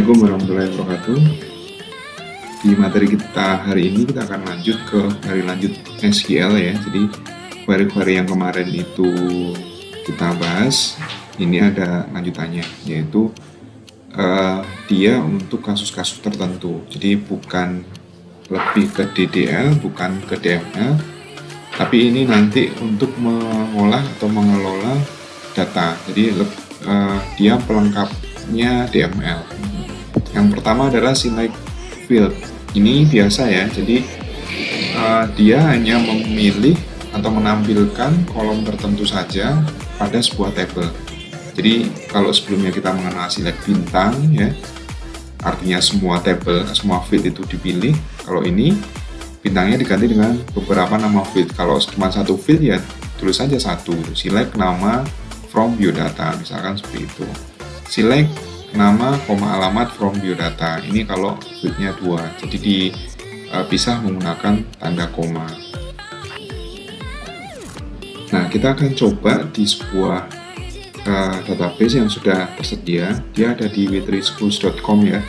Assalamualaikum warahmatullahi wabarakatuh. Di materi kita hari ini kita akan lanjut ke query lanjut SQL ya. Jadi query-query yang kemarin itu kita bahas, ini ada lanjutannya, yaitu dia untuk kasus-kasus tertentu. Jadi bukan lebih ke DDL, bukan ke DML, tapi ini nanti untuk mengolah atau mengelola data. Jadi dia pelengkapnya DML. Yang pertama adalah select field. Ini biasa ya, jadi dia hanya memilih atau menampilkan kolom tertentu saja pada sebuah tabel. Jadi kalau sebelumnya kita mengenal select bintang ya, artinya semua tabel, semua field itu dipilih. Kalau ini bintangnya diganti dengan beberapa nama field. Kalau cuma satu field ya tulis saja satu, select nama from biodata, misalkan seperti itu. Select nama, alamat from biodata. Ini kalau fieldnya 2, jadi dipisah menggunakan tanda koma. Nah, kita akan coba di sebuah database yang sudah tersedia. Dia ada di w3schools.com ya.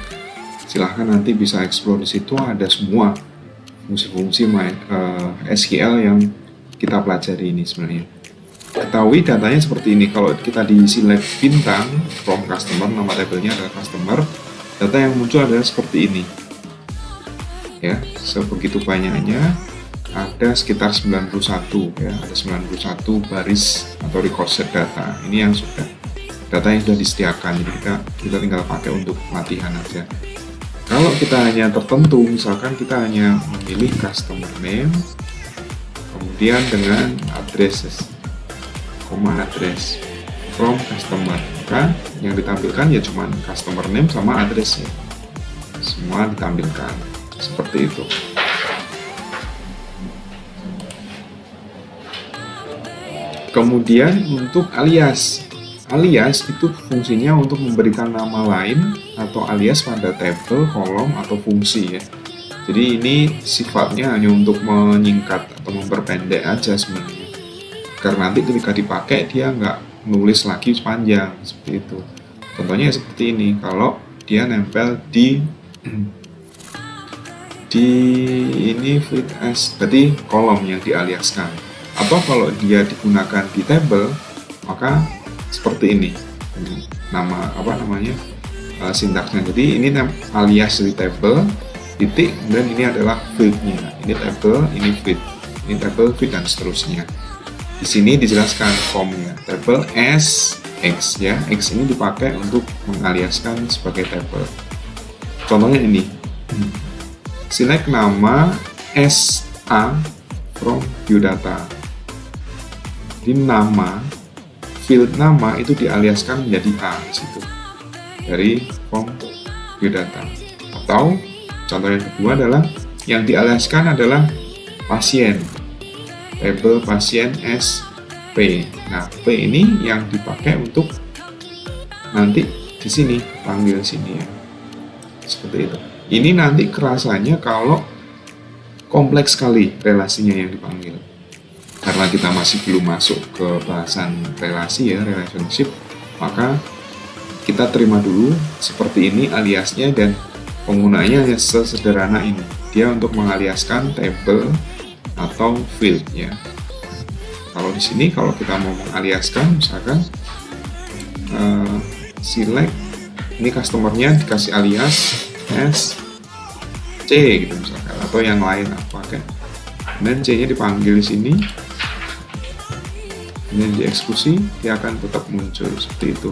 Silahkan nanti bisa explore di situ, ada semua fungsi-fungsi SQL yang kita pelajari ini sebenarnya. Ketahui datanya seperti ini. Kalau kita di select bintang from customer, nama tabelnya adalah customer, data yang muncul adalah seperti ini ya, sebegitu banyaknya, ada sekitar 91 ya, ada 91 baris atau record set data. Ini yang sudah data yang sudah disediakan, jadi kita tinggal pakai untuk latihan aja. Kalau kita hanya tertentu, misalkan kita hanya memilih customer name kemudian dengan address address from customer, maka yang ditampilkan ya cuma customer name sama addressnya, semua ditampilkan seperti itu. Kemudian untuk alias itu fungsinya untuk memberikan nama lain atau alias pada tabel, kolom, atau fungsi ya. Jadi ini sifatnya hanya untuk menyingkat atau memperpendek aja sebenarnya, karena nanti ketika dipakai dia nggak nulis lagi sepanjang seperti itu. Contohnya seperti ini, kalau dia nempel di ini fit as, berarti kolom yang dialiaskan. Atau kalau dia digunakan di tabel, maka seperti ini nama sintaksnya. Jadi ini alias di tabel titik, dan ini adalah fieldnya. Ini tabel, ini field, ini tabel, field, dan seterusnya. Di sini dijelaskan formnya, tabel as x ya, x ini dipakai untuk mengaliaskan sebagai tabel. Contohnya ini, select nama SA from biodata. Di nama, field nama itu dialiaskan menjadi A di situ dari from biodata. Atau contoh yang kedua adalah yang dialiaskan adalah pasien, tabel pasien SP. Nah, P ini yang dipakai untuk nanti di sini, panggil sini ya. Seperti itu. Ini nanti kerasanya kalau kompleks sekali relasinya yang dipanggil. Karena kita masih belum masuk ke bahasan relasi ya, relationship, maka kita terima dulu seperti ini aliasnya, dan penggunanya hanya sesederhana ini. Dia untuk mengaliaskan tabel atau field ya. Kalau di sini kalau kita mau mengaliaskan, misalkan select ini customernya dikasih alias S C gitu misalkan, atau yang lain apa kan, dan C nya dipanggil di sini, kemudian dieksekusi, dia akan tetap muncul seperti itu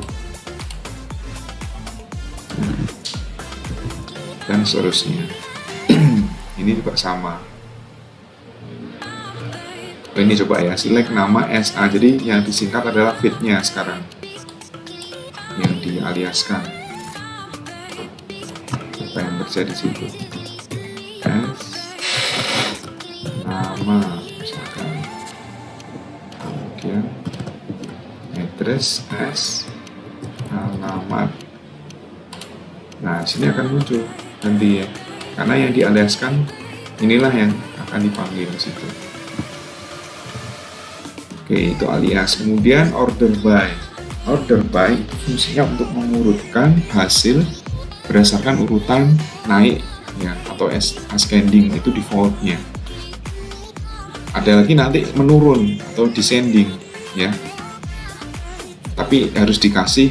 dan seterusnya. Ini juga sama. Ini coba ya, select nama SA, jadi yang disingkat adalah fieldnya sekarang yang dialiaskan. Apa yang terjadi di situ? S nama misalkan, kemudian address S alamat. Nah, sini akan muncul nanti ya, karena yang dialiaskan inilah yang akan dipanggil di situ. Oke, itu alias. Kemudian order by. Order by itu fungsinya untuk mengurutkan hasil berdasarkan urutan naik ya, atau ascending itu defaultnya. Ada lagi nanti menurun atau descending ya, tapi harus dikasih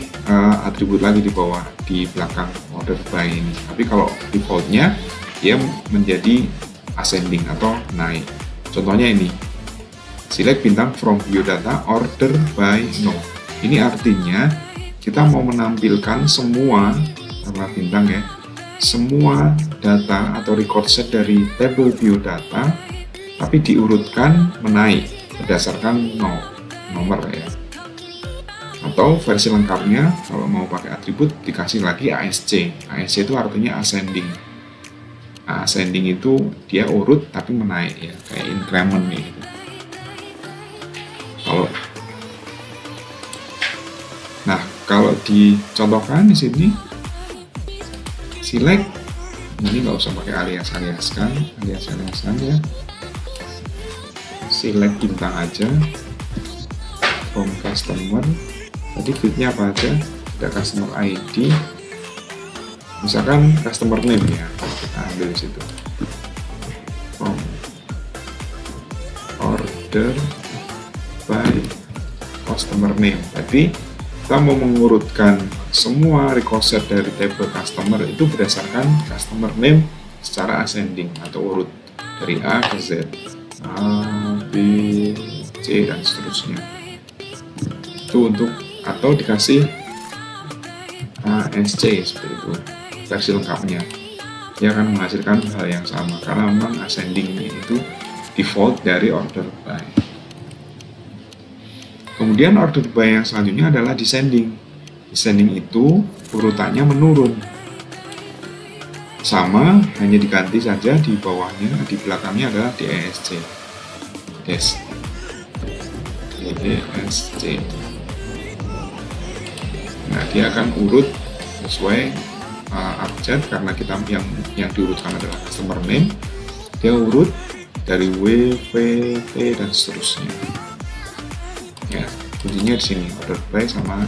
atribut lagi di bawah, di belakang order by ini. Tapi kalau defaultnya dia menjadi ascending atau naik. Contohnya ini, select bintang from biodata order by node. Ini artinya kita mau menampilkan semua karena bintang ya, semua data atau record set dari tabel biodata, tapi diurutkan menaik berdasarkan nomor ya. Atau versi lengkapnya kalau mau pakai atribut dikasih lagi ASC. ASC itu artinya ascending. Nah, ascending itu dia urut tapi menaik ya, kayak increment gitu. Kalau dicontohkan di sini, select ini nggak usah pakai alias-aliaskan ya, select bintang aja from customer. Tadi fieldnya apa aja? Ada customer ID, misalkan customer name ya, kita ambil di situ from order by customer name. Tadi kita mau mengurutkan semua record set dari table customer itu berdasarkan customer name secara ascending atau urut dari A ke Z, A, B, C dan seterusnya. Itu untuk, atau dikasih ASC seperti itu versi lengkapnya. Dia akan menghasilkan hal yang sama karena memang ascending itu default dari order by. Kemudian order by yang selanjutnya adalah descending. Descending itu urutannya menurun. Sama, hanya diganti saja di bawahnya, di belakangnya adalah DESC. DESC. Nah, dia akan urut sesuai abjad karena kita yang diurutkan adalah customer name. Dia urut dari W, V, T dan seterusnya. Ya, kuncinya di sini order by sama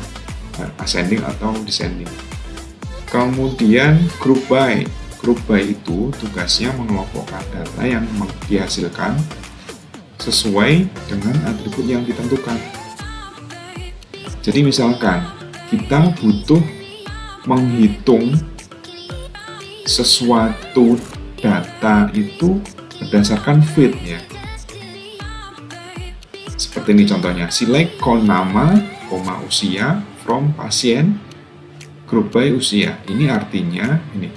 ascending atau descending. Kemudian group by. Group by itu tugasnya mengelompokkan data yang dihasilkan sesuai dengan atribut yang ditentukan. Jadi misalkan kita butuh menghitung sesuatu data itu berdasarkan field ya. Seperti ini contohnya, select count nama, usia from pasien, group by usia. Ini artinya ini,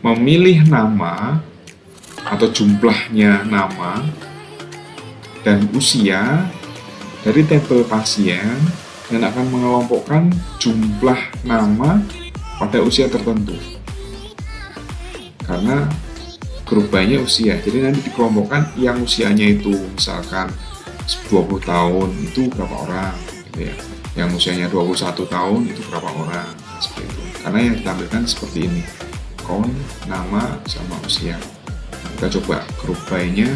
memilih nama atau jumlahnya nama dan usia dari tabel pasien dan akan mengelompokkan jumlah nama pada usia tertentu. Karena group by-nya usia, jadi nanti dikelompokkan yang usianya itu misalkan 20 tahun itu berapa orang gitu ya, yang usianya 21 tahun itu berapa orang, seperti itu. Karena yang ditampilkan seperti ini, count, nama, sama usia. Nah, kita coba group by-nya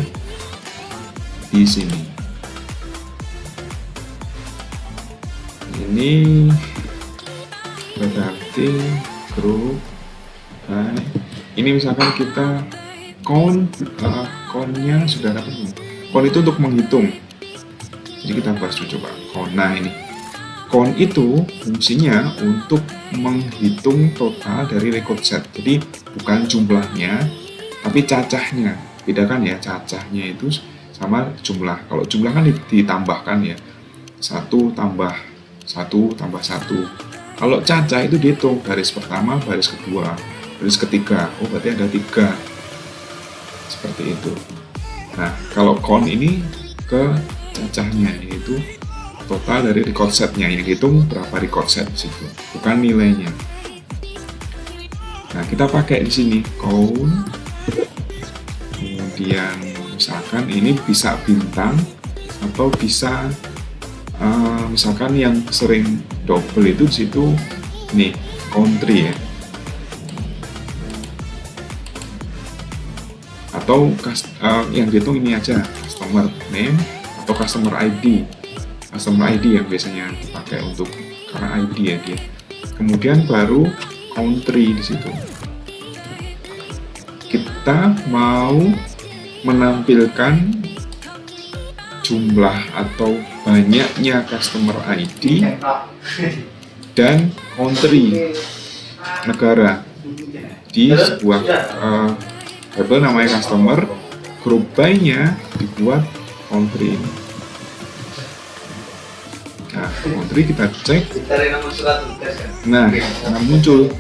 di sini. Ini berarti group by. Ini misalkan kita count-nya sudah dapat. Count itu untuk menghitung. Jadi kita bahas dulu coba count. Nah ini count itu fungsinya untuk menghitung total dari record set. Jadi bukan jumlahnya, tapi cacahnya. Bedakan ya, cacahnya itu sama jumlah. Kalau jumlah kan ditambahkan ya, 1 tambah 1 tambah 1. Kalau cacah itu dihitung baris pertama, baris kedua, baris ketiga. Oh berarti ada 3. Seperti itu. Nah kalau count ini ke cacahnya, yaitu total dari record setnya. Yang dihitung berapa record set di situ, bukan nilainya. Nah kita pakai di sini count. Kemudian misalkan ini bisa bintang atau bisa misalkan yang sering double itu di situ nih country ya, atau yang dihitung ini aja customer name atau customer ID. Customer ID yang biasanya dipakai untuk karena ID ya dia. Kemudian baru country di situ. Kita mau menampilkan jumlah atau banyaknya customer ID dan country, negara, di sebuah tabel namanya customer. Group by-nya dibuat country ini. Nah, country kita cek. Nah, muncul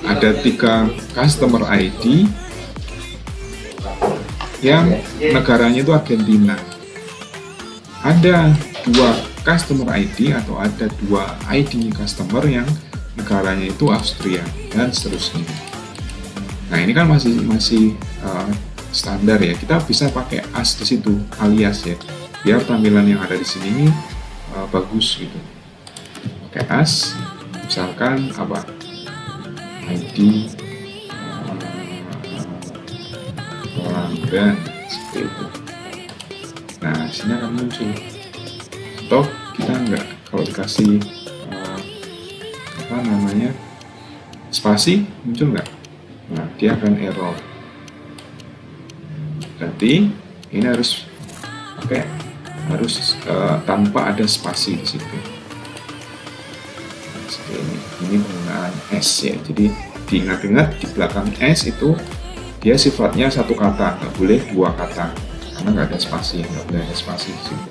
ada tiga customer ID yang negaranya itu Argentina. Ada 2 customer ID atau ada 2 ID customer yang negaranya itu Austria dan seterusnya. Nah, ini kan masih standar ya. Kita bisa pakai as di situ, alias ya, biar tampilan yang ada di sini ini bagus gitu. Pakai as, misalkan apa, ID pelanggan seperti itu. Nah, sini akan muncul. Atau kita enggak, kalau dikasih spasi, muncul enggak? Nah, dia akan error. Berarti ini harus tanpa ada spasi di situ. Seperti ini penggunaan S ya. Jadi diingat-ingat di belakang S itu dia sifatnya satu kata, nggak boleh 2 kata karena nggak ada spasi, nggak boleh ada spasi di situ.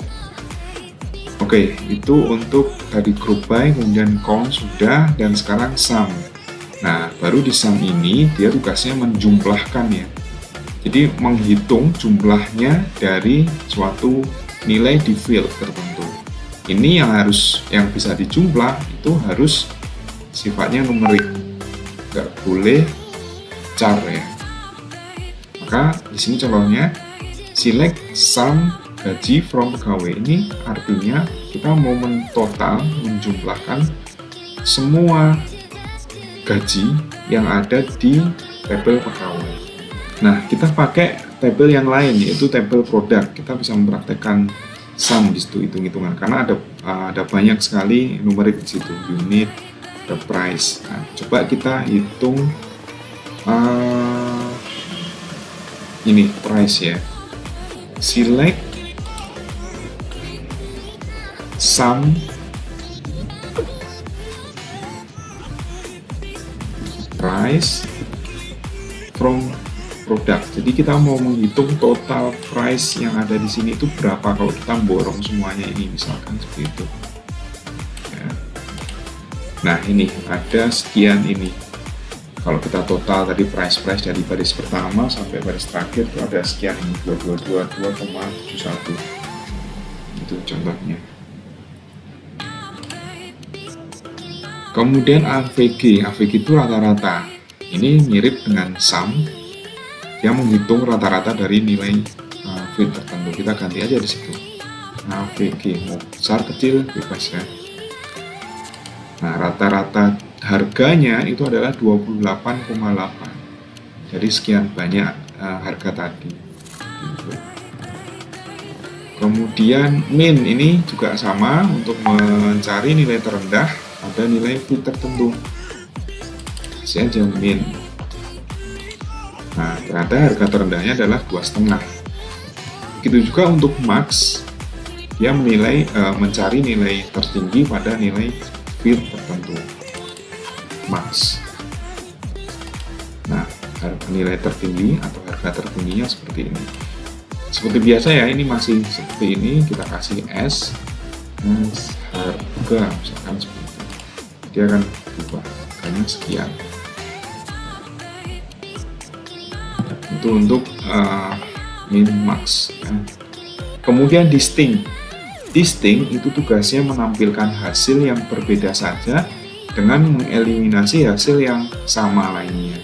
Oke, itu untuk tadi group by, kemudian count sudah, dan sekarang sum. Nah, baru di sum ini dia tugasnya menjumlahkan ya. Jadi menghitung jumlahnya dari suatu nilai di field tertentu. Ini yang bisa dijumlah itu harus sifatnya numerik, nggak boleh char ya. Maka di sini contohnya select sum gaji from pegawai. Ini artinya kita mau menjumlahkan semua gaji yang ada di tabel pegawai. Nah, kita pakai tabel yang lain yaitu tabel produk. Kita bisa mempraktekkan sum di situ, hitung-hitungan, karena ada banyak sekali numerik di situ, unit, the price. Nah, coba kita hitung ini price ya. Select sum price from product. Jadi kita mau menghitung total price yang ada di sini itu berapa kalau kita borong semuanya ini, misalkan seperti itu. Ya. Nah, ini ada sekian ini. Kalau kita total tadi price dari baris pertama sampai baris terakhir itu ada sekian ini, 2222,71. Itu contohnya. Kemudian AVG itu rata-rata. Ini mirip dengan sum. Dia menghitung rata-rata dari nilai field tertentu. Kita ganti aja di situ. AVG mau besar kecil bebas ya. Nah, rata-rata harganya itu adalah 28,8. Jadi sekian banyak harga tadi. Gitu. Kemudian min ini juga sama, untuk mencari nilai terendah pada nilai field tertentu. Kasih aja min. Nah, ternyata harga terendahnya adalah 2,5. Begitu juga untuk max, dia mencari nilai tertinggi pada nilai field tertentu. Max. Nah, nilai tertinggi atau harga tertingginya seperti ini. Seperti biasa ya, ini masih seperti ini, kita kasih S harga misalkan seperti itu. Dia akan berubah, harganya sekian. Itu untuk min max ya. Kemudian distinct itu tugasnya menampilkan hasil yang berbeda saja dengan mengeliminasi hasil yang sama lainnya.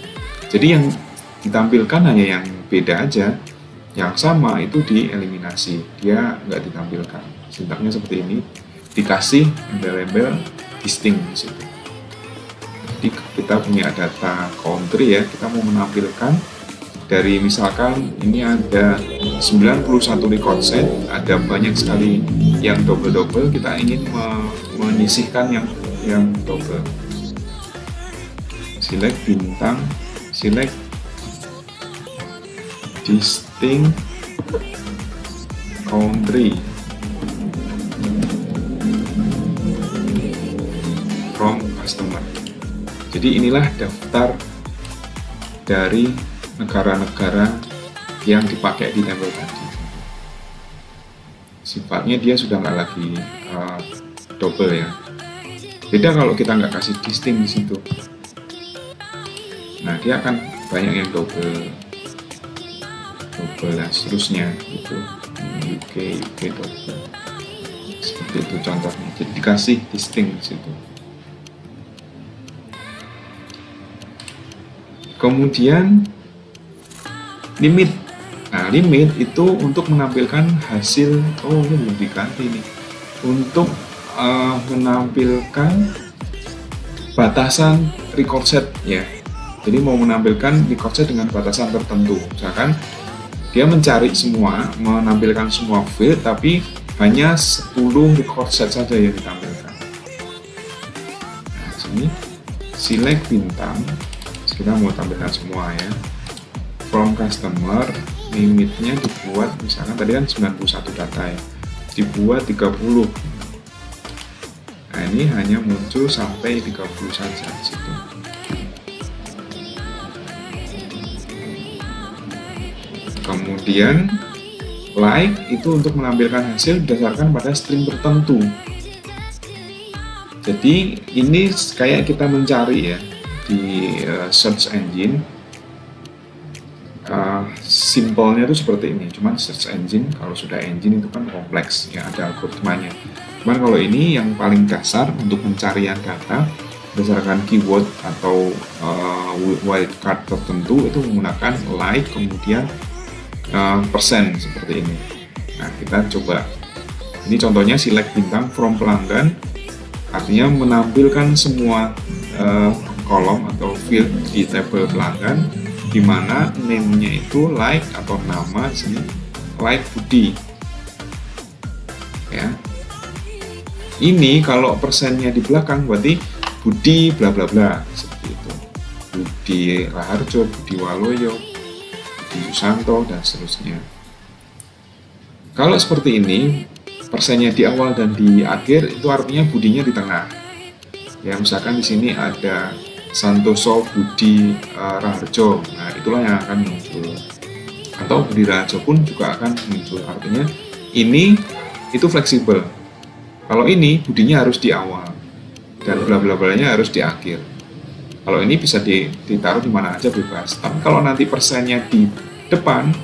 Jadi yang ditampilkan hanya yang beda aja, yang sama itu dieliminasi, dia nggak ditampilkan. Sintaknya seperti ini, dikasih embel-embel distinct di situ. Jadi kita punya data country ya, kita mau menampilkan dari misalkan ini ada 91 record set, ada banyak sekali yang double-double, kita ingin menyisihkan yang double. Select bintang, select distinct country from customer. Jadi inilah daftar dari negara-negara yang dipakai di tabel tadi. Sifatnya dia sudah nggak lagi double ya. Beda kalau kita nggak kasih distinct di situ. Nah, dia akan banyak yang double dan seterusnya gitu. UK double. Seperti itu contohnya. Jadi dikasih distinct di situ. Kemudian limit. Nah, limit itu untuk menampilkan hasil. Oh, ini belum diganti nih. Untuk menampilkan batasan record set ya. Jadi mau menampilkan record set dengan batasan tertentu. Misalkan dia mencari semua, menampilkan semua field, tapi hanya 10 record set saja yang ditampilkan. Nah, sini select bintang. Kita mau tampilkan semua ya. From customer, limitnya dibuat, misalkan tadi kan 91 data ya, dibuat 30. Nah, ini hanya muncul sampai 30 saja di situ. Kemudian like itu untuk menampilkan hasil berdasarkan pada string tertentu. Jadi ini kayak kita mencari ya di search engine. Simpelnya itu seperti ini, cuman search engine kalau sudah engine itu kan kompleks ya, ada algoritmanya. Cuman kalau ini yang paling dasar untuk pencarian data berdasarkan keyword atau wildcard tertentu itu menggunakan like kemudian persen seperti ini. Nah, kita coba. Ini contohnya select bintang from pelanggan, artinya menampilkan semua kolom atau field di tabel pelanggan, di mana name-nya itu like atau nama sini like Budi. Ya. Ini kalau persennya di belakang berarti Budi bla bla bla seperti itu. Budi Raharjo, Budi Waloyo, Budi Susanto dan seterusnya. Kalau seperti ini persennya di awal dan di akhir itu artinya Budinya di tengah. Ya, misalkan di sini ada Santoso Budi Raharjo, nah itulah yang akan muncul. Atau Budi Raharjo pun juga akan muncul. Artinya ini itu fleksibel. Kalau ini Budinya harus di awal dan bla bla blanya harus di akhir. Kalau ini bisa ditaruh di mana aja bebas. Tapi kalau nanti persennya di depan,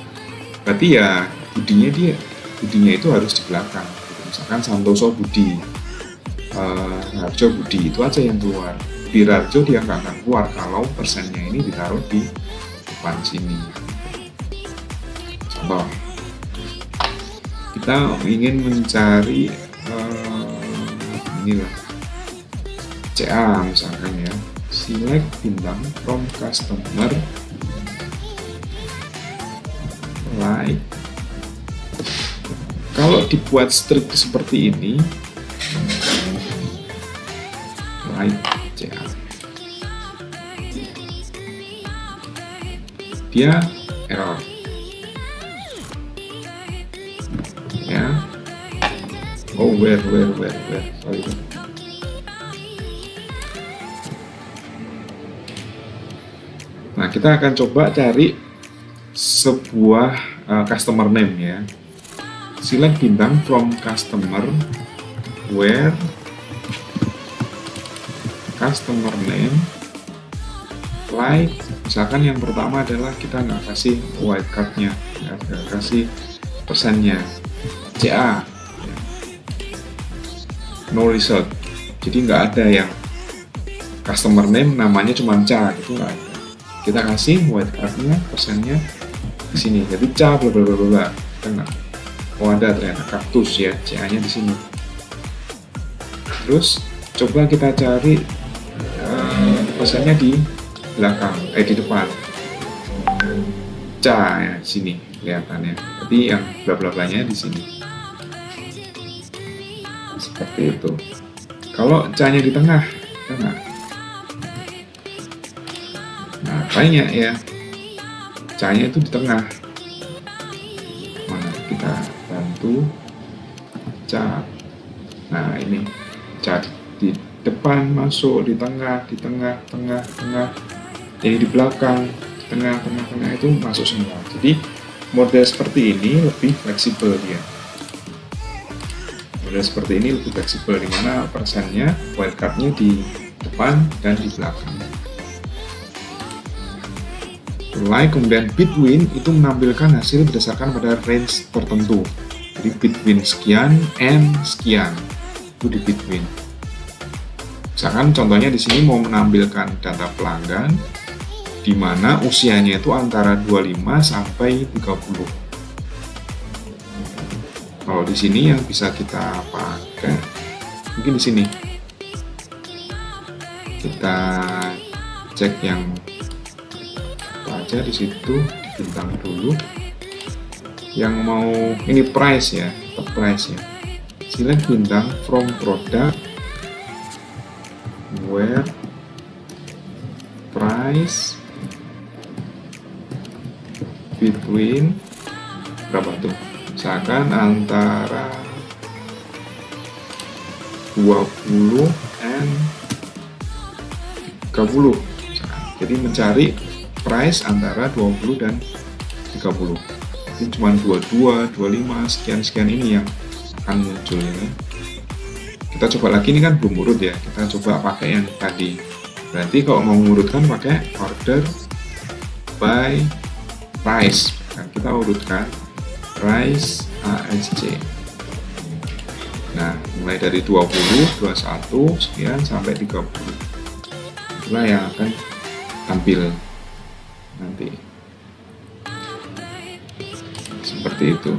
berarti ya Budinya itu harus di belakang. Misalkan Santoso Budi, Raharjo Budi, itu aja yang keluar. Budi Raharjo dia nggak akan keluar kalau persennya ini ditaruh di depan sini. Contoh, kita ingin mencari inilah CA misalkan ya, select bintang from customer like. Kalau dibuat string seperti ini, like CA, dia error ya. Oh, where sorry. Nah, kita akan coba cari sebuah customer name ya. Select bintang from customer where customer name like. Misalkan yang pertama adalah kita nggak kasih wildcardnya, nggak kasih persennya, CA, no result. Jadi nggak ada yang customer name namanya cuma CA gitu, nggak ada. Kita kasih wildcardnya, persennya di sini. Jadi CA bla bla bla bla. Oh, ada ternyata kaktus ya, CA-nya di sini. Terus coba kita cari persennya di belakang, di depan. CA ya, sini kelihatannya. Jadi yang bla bla blanya di sini. Seperti itu. Kalau C-nya di tengah, nah banyak ya, C-nya itu di tengah. Mana kita bantu C. Nah ini C di depan masuk, di tengah, ini di belakang, tengah itu masuk semua. Jadi model seperti ini lebih fleksibel dia. Model seperti ini lebih fleksibel, dimana persennya wildcardnya di depan dan di belakang. Mulai kemudian between itu menampilkan hasil berdasarkan pada range tertentu. Jadi between sekian and sekian itu di between. Misalkan contohnya di sini mau menampilkan data pelanggan di mana usianya itu antara 25 sampai 30. Kalau di sini yang bisa kita pakai mungkin di sini. Kita cek yang apa aja di situ, di bintang dulu. Yang mau ini price ya, tetap price ya. Select bintang from product where price between berapa tuh, misalkan antara 20 and 30 misalkan. Jadi mencari price antara 20 dan 30. Ini cuma 22, 25, sekian ini yang akan muncul ya. Kita coba lagi, ini kan belum urut ya, kita coba pakai yang tadi. Berarti kalau mau mengurutkan pakai order by price. Nah, kita urutkan price ASC. Nah, mulai dari 20, 21, sekian sampai 30. Itulah yang akan tampil nanti. Seperti itu.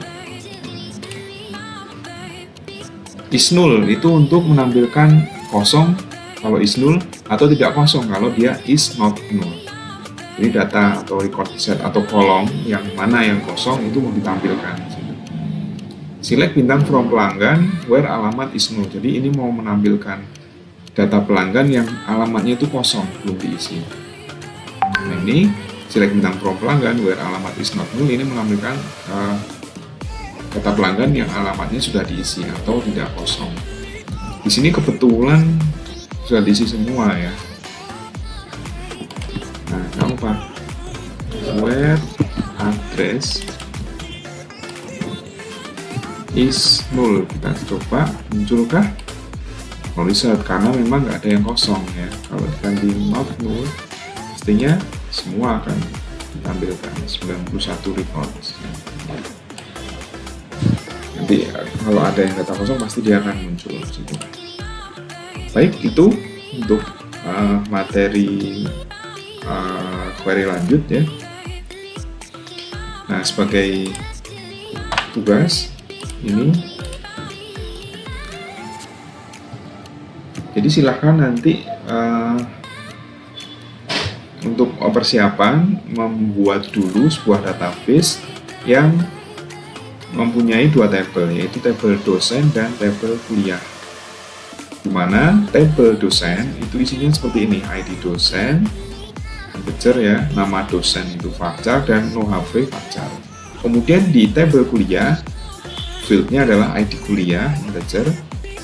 Is null itu untuk menampilkan kosong kalau is null, atau tidak kosong kalau dia is not null. Jadi data atau record set atau kolom yang mana yang kosong itu mau ditampilkan. Select bintang from pelanggan where alamat is null. Jadi ini mau menampilkan data pelanggan yang alamatnya itu kosong, belum diisi. Nah ini select bintang from pelanggan where alamat is not null, ini menampilkan data pelanggan yang alamatnya sudah diisi atau tidak kosong. Di sini kebetulan sudah diisi semua ya. Nah, jangan lupa where address is null, kita coba munculkah? Kalau riset, karena memang nggak ada yang kosong ya. Kalau diganti not null, pastinya semua akan ditampilkan 91 records. Nanti kalau ada yang data kosong pasti dia akan muncul di situ. Baik, itu untuk materi query lanjut ya. Nah, sebagai tugas ini, jadi silahkan nanti untuk persiapan membuat dulu sebuah database yang mempunyai dua tabel, yaitu tabel dosen dan tabel kuliah. Dimana tabel dosen itu isinya seperti ini: ID dosen, integer ya, nama dosen itu varchar, dan no-hp varchar. Kemudian di tabel kuliah, fieldnya adalah ID kuliah integer,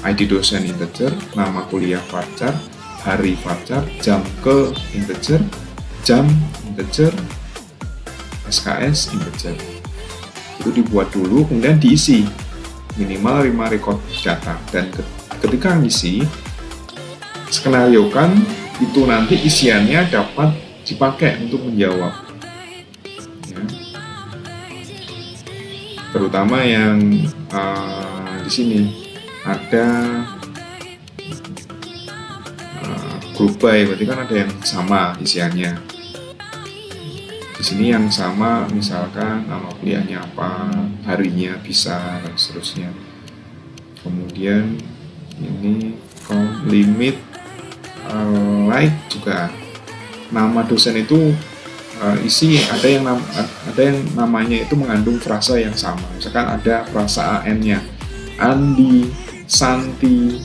ID dosen integer, nama kuliah varchar, hari varchar, jam ke integer, jam integer, SKS integer. Itu dibuat dulu, kemudian diisi minimal 5 record data, dan ketika ngisi skenariokan itu nanti isiannya dapat dipakai untuk menjawab ya. Terutama yang di sini ada group by, berarti kan ada yang sama isiannya. Di sini yang sama, misalkan nama kuliahnya apa, harinya bisa, dan seterusnya. Kemudian ini limit like juga, nama dosen itu isi ada yang namanya itu mengandung frasa yang sama. Misalkan ada frasa AN-nya Andi, Santi,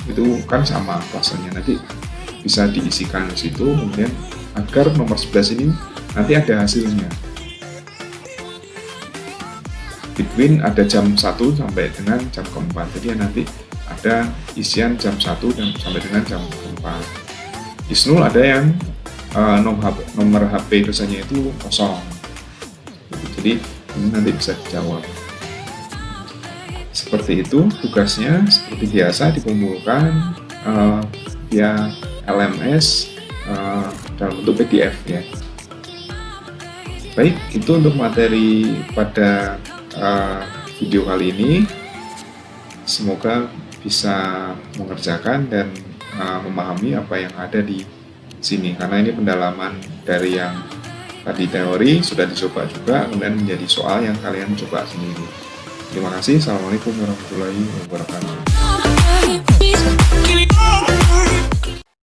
itu kan sama passwordnya, nanti bisa diisikan di situ, kemudian agar nomor 11 ini nanti ada hasilnya. Between ada jam 1 sampai dengan jam keempat, jadi nanti ada isian jam 1 dan sampai dengan jam keempat. Isnul ada yang nomor HP dosanya itu kosong, jadi ini nanti bisa dijawab. Seperti itu tugasnya, seperti biasa dikumpulkan via LMS dalam bentuk PDF ya. Baik, itu untuk materi pada video kali ini. Semoga bisa mengerjakan dan memahami apa yang ada di sini, karena ini pendalaman dari yang tadi teori sudah dicoba juga, kemudian menjadi soal yang kalian coba sendiri. Terima kasih. Assalamualaikum warahmatullahi wabarakatuh.